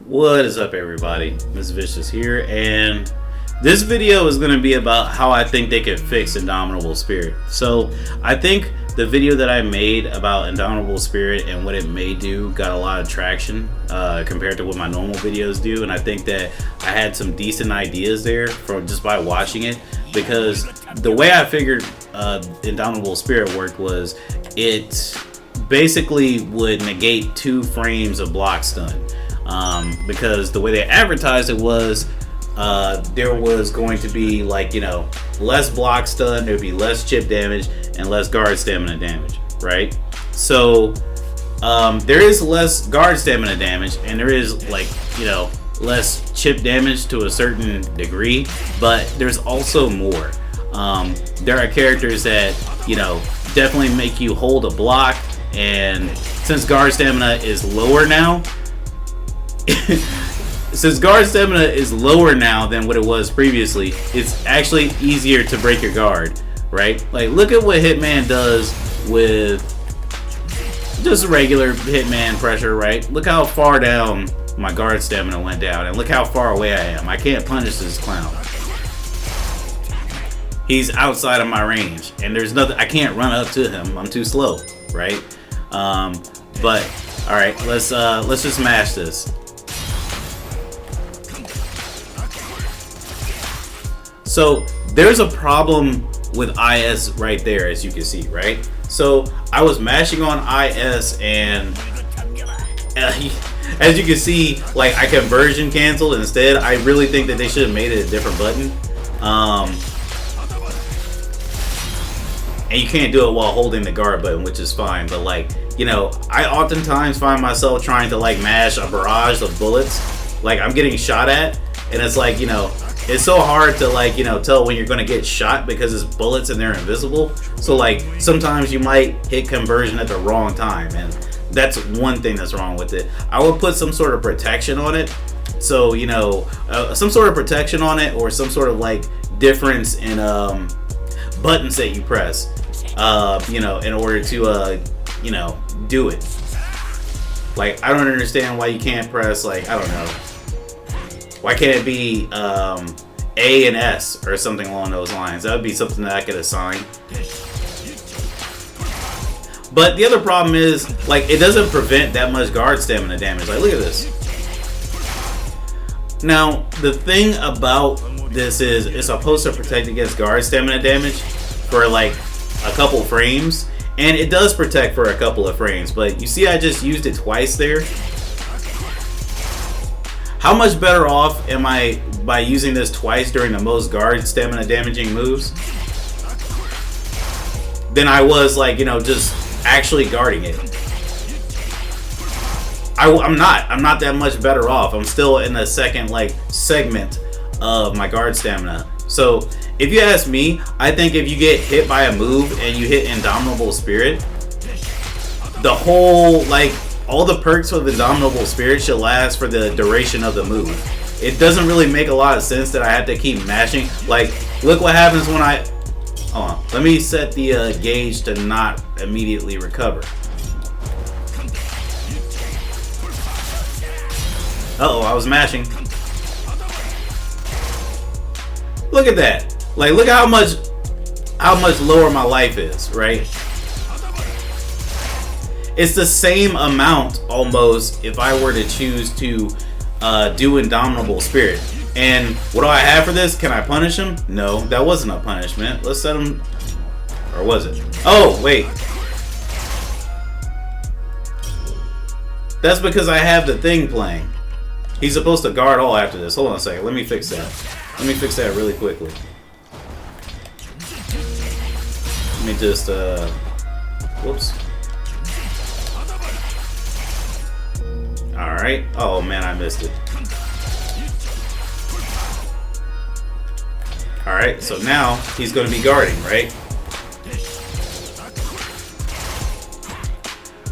What is up, everybody? Miss Vicious here, and this video is going to be about how I think they can fix Indomitable Spirit. So I think the video that I made about Indomitable Spirit and what it may do got a lot of traction compared to what my normal videos do, and I think that I had some decent ideas there from just by watching it, because the way I figured Indomitable Spirit worked was it basically would negate 2 frames of block stun. Because the way they advertised it was there was going to be, like, you know, less block stun, there would be less chip damage and less guard stamina damage, right? So there is less guard stamina damage and there is, like, you know, less chip damage to a certain degree, but there's also more. There are characters that, you know, definitely make you hold a block, and since guard stamina is lower now, since guard stamina is lower now than what it was previously, it's actually easier to break your guard, right? Like, look at what Hitman does with just regular Hitman pressure, right? Look how far down my guard stamina went down, and look how far away I am. I can't punish this clown. He's outside of my range, and there's nothing. I can't run up to him. I'm too slow, right? But all right, let's just mash this. So there's a problem with IS right there, as you can see, right? So I was mashing on IS, and as you can see, like, I conversion canceled instead. I really think that they should have made it a different button. And you can't do it while holding the guard button, which is fine. But, like, you know, I oftentimes find myself trying to, like, mash a barrage of bullets. Like, I'm getting shot at, and it's like, you know, it's so hard to, like, you know, tell when you're gonna get shot because it's bullets and they're invisible. So, like, sometimes you might hit conversion at the wrong time, and that's one thing that's wrong with it. I would put some sort of protection on it. So, you know, some sort of protection on it, or some sort of, like, difference in buttons that you press, you know, in order to, you know, do it. Like, I don't understand why you can't press, like, I don't know. Why can't it be A and S or something along those lines? That would be something that I could assign. But the other problem is, like, it doesn't prevent that much guard stamina damage. Like, look at this. Now, the thing about this is it's supposed to protect against guard stamina damage for, like, a couple frames. And it does protect for a couple of frames. But you see, I just used it twice there. How much better off am I by using this twice during the most guard stamina damaging moves than I was, like, you know, just actually guarding it? I'm not that much better off. I'm still in the second, like, segment of my guard stamina. So if you ask me, I think if you get hit by a move and you hit Indomitable Spirit, the whole, like, all the perks with Indomitable Spirit should last for the duration of the move. It doesn't really make a lot of sense that I have to keep mashing. Like, look what happens when I... Hold on. Let me set the gauge to not immediately recover. Uh-oh, I was mashing. Look at that. Like, look how much lower my life is, right? It's the same amount almost if I were to choose to do Indomitable Spirit. And what do I have for this? Can I punish him? No, that wasn't a punishment. Let's set him... Or was it? Oh, wait. That's because I have the thing playing. He's supposed to guard all after this. Hold on a second. Let me fix that. Let me fix that really quickly. Let me just... Whoops. Alright. Oh man, I missed it. Alright, so now he's going to be guarding, right?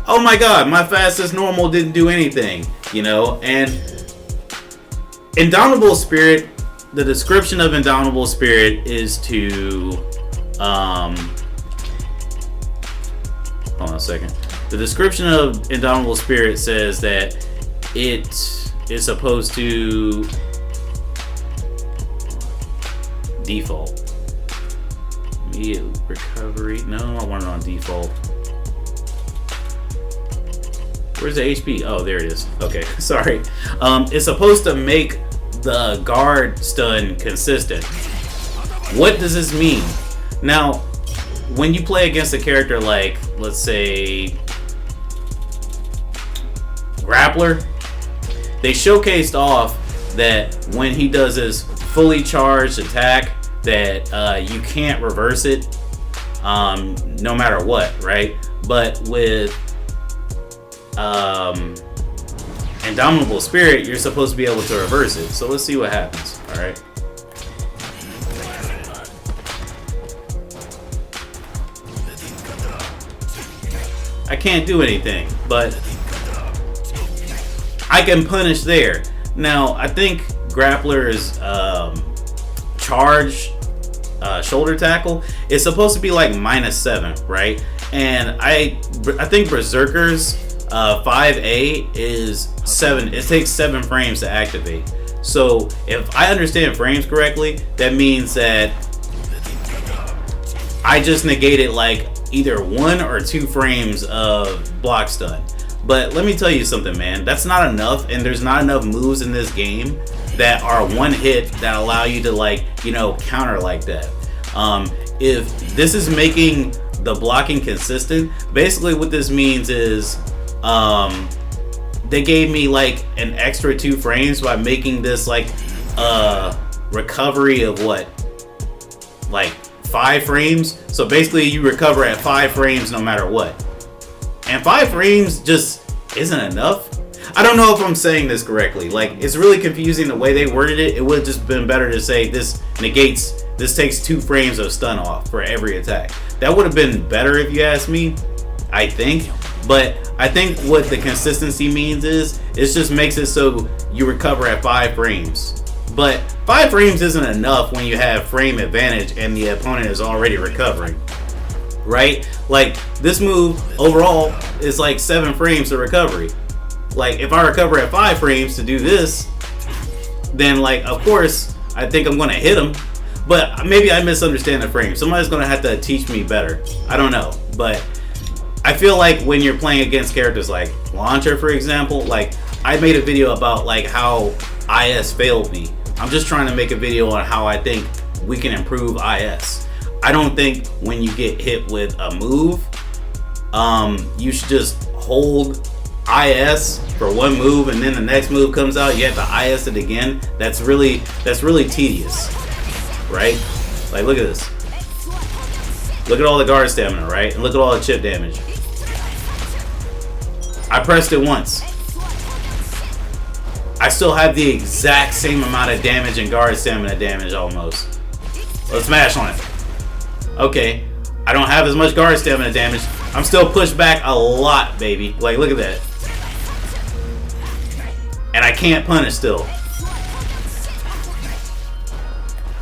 Oh my god, my fastest normal didn't do anything, you know? And Indomitable Spirit, the description of Indomitable Spirit is to... hold on a second. The description of Indomitable Spirit says that it is supposed to default. Immediate recovery. No, I want it on default. Where's the HP? Oh, there it is. Okay, sorry. It's supposed to make the guard stun consistent. What does this mean? Now, when you play against a character like, let's say, Grappler, they showcased off that when he does his fully charged attack, that you can't reverse it no matter what, right? But with Indomitable Spirit, you're supposed to be able to reverse it. So let's see what happens. All right. I can't do anything, but I can punish there. Now, I think Grappler's charge shoulder tackle is supposed to be like -7, right? And I think Berserker's 5A is 7. It takes 7 frames to activate. So if I understand frames correctly, that means that I just negated like either 1 or 2 frames of block stun. But let me tell you something, man. That's not enough, and there's not enough moves in this game that are one hit that allow you to, like, you know, counter like that. If this is making the blocking consistent, basically what this means is they gave me like an extra 2 frames by making this like recovery of what, like 5 frames. So basically you recover at 5 frames no matter what. And 5 frames just isn't enough. I don't know if I'm saying this correctly. Like, it's really confusing the way they worded it. It would have just been better to say this takes 2 frames of stun off for every attack. That would have been better if you ask me, I think. But I think what the consistency means is, it just makes it so you recover at 5 frames. But 5 frames isn't enough when you have frame advantage and the opponent is already recovering. Right? Like, this move overall is like 7 frames to recovery. Like, if I recover at 5 frames to do this, then like, of course, I think I'm gonna hit him. But maybe I misunderstand the frame. Somebody's gonna have to teach me better. I don't know. But I feel like when you're playing against characters like Launcher, for example, like, I made a video about like how IS failed me. I'm just trying to make a video on how I think we can improve IS. I don't think when you get hit with a move, you should just hold IS for one move and then the next move comes out, you have to IS it again. That's really tedious, right? Like, look at this. Look at all the guard stamina, right? And look at all the chip damage. I pressed it once. I still have the exact same amount of damage and guard stamina damage almost. Let's smash on it. Okay, I don't have as much guard stamina damage. I'm still pushed back a lot, baby. Like, look at that. And I can't punish still.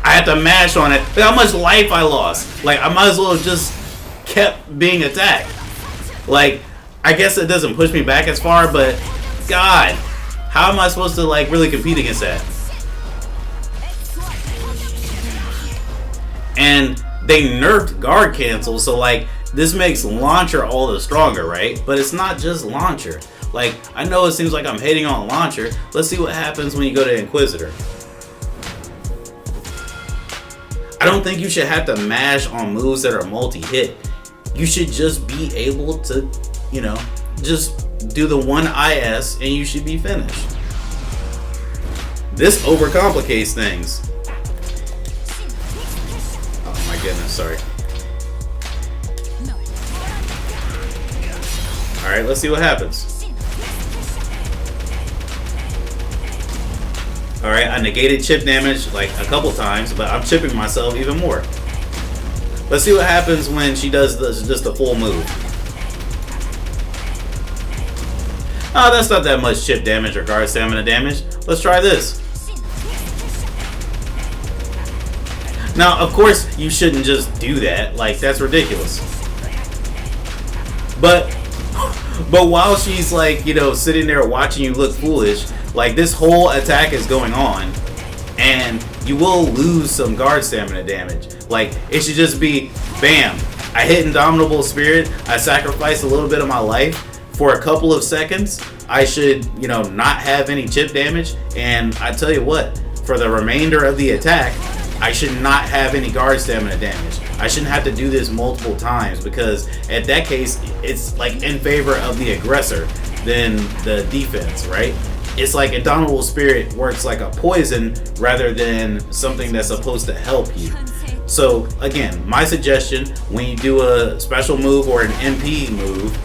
I have to mash on it. Look how much life I lost. Like, I might as well have just kept being attacked. Like, I guess it doesn't push me back as far, but God, how am I supposed to like really compete against that? And they nerfed guard cancel, so like this makes Launcher all the stronger, right? But it's not just Launcher. Like, I know it seems like I'm hating on Launcher. Let's see what happens when you go to Inquisitor. I don't think you should have to mash on moves that are multi-hit. You should just be able to, you know, just do the one IS and you should be finished. This overcomplicates things. Oh my goodness, sorry. Alright, let's see what happens. Alright, I negated chip damage like a couple times, but I'm chipping myself even more. Let's see what happens when she does just the full move. Oh, that's not that much chip damage or guard stamina damage. Let's try this. Now, of course, you shouldn't just do that. Like, that's ridiculous. But while she's like, you know, sitting there watching you look foolish, Like, this whole attack is going on, and you will lose some guard stamina damage. Like, it should just be, bam, I hit Indomitable Spirit, I sacrifice a little bit of my life for a couple of seconds. I should, you know, not have any chip damage, and I tell you what, for the remainder of the attack, I should not have any guard stamina damage. I shouldn't have to do this multiple times, because at that case, it's like in favor of the aggressor than the defense, right? It's like Indomitable Spirit works like a poison rather than something that's supposed to help you. So again, my suggestion, when you do a special move or an MP move,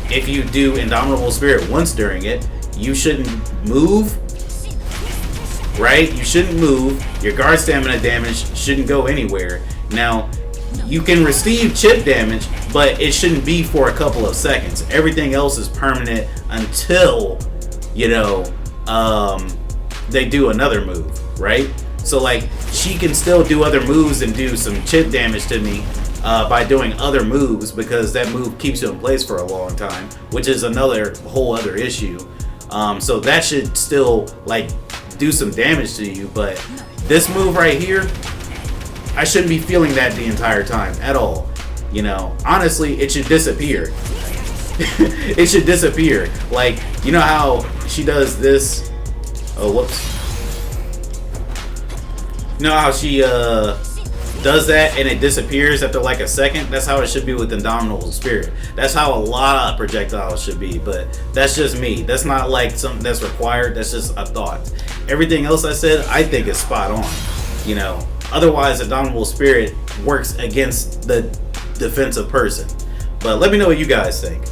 if you do Indomitable Spirit once during it, you shouldn't move, right? You shouldn't move. Your guard stamina damage shouldn't go anywhere. Now, you can receive chip damage, but it shouldn't be for a couple of seconds. Everything else is permanent until, you know, they do another move, right? So like, she can still do other moves and do some chip damage to me by doing other moves, because that move keeps you in place for a long time, which is another whole other issue. So that should still like do some damage to you, but this move right here, I shouldn't be feeling that the entire time at all. You know, honestly, it should disappear. It should disappear. Like, you know how she does this? Oh, whoops. You know how she does that and it disappears after like a second? That's how it should be with Indomitable Spirit. That's how a lot of projectiles should be, but that's just me. That's not like something that's required. That's just a thought. Everything else I said, I think is spot on. You know, otherwise Indomitable Spirit works against the defensive person. But let me know what you guys think.